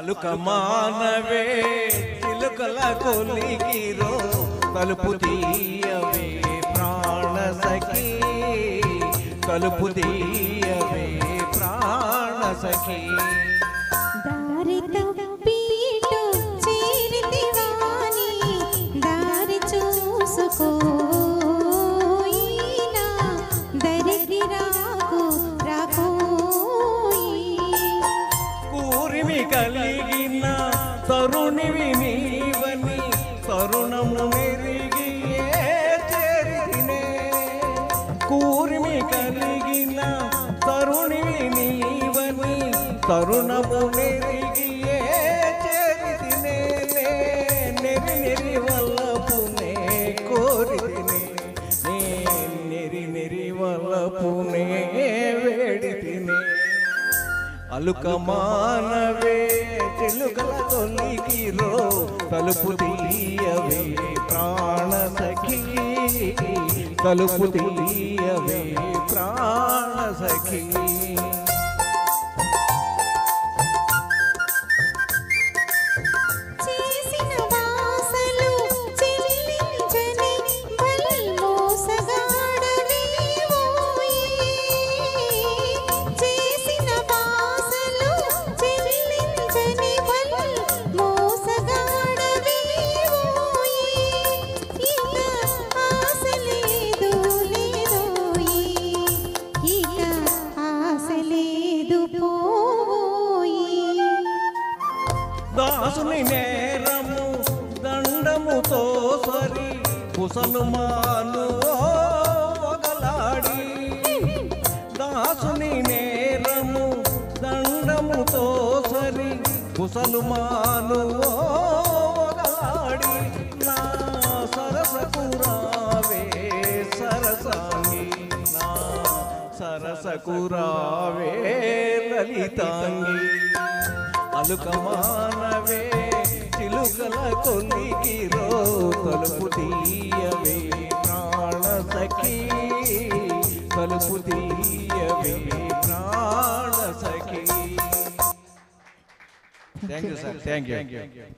అలుక మానవే చిలుకల కొలిగిరో తలుపు తీయవే ప్రాణ సఖీ తలుపు తీయవే ప్రాణ సఖీ దారి తప్పిటో చేరితివాని దారి చూసుకోయినా దరికి రాకోయి కూరిమి కలిగిన తరుణివి నీవని తరుణము మెరిగి చేరితినే కూరిమి కలిగిన తరుణివి నీవని తరుణము మెరిగి చేరితినే నెరి నెరి వల్లపునే కోరితినే నెరి నెరి వల్లపునే వేడితినే అలుక మానవే చిలుకల కొలిగిరో తలుపు తీయవే ప్రాణ సఖీ తలుపు తీయవే ప్రాణ సఖీ దాసుని నేరము దండముతో సరి కుసలుమాను ఒకలాడి దాసుని నేరము దండముతో సరి కుసలుమాను ఒకలాడి నా సరసకు రావే సరసాంగి నా సరసకు రావే లలితాంగి అలుక మానవే చిలుకల కొలిగిరో తలుపు తీయవే ప్రాణ సఖీ తలుపు తీయవే ప్రాణ సఖీ thank you sir thank you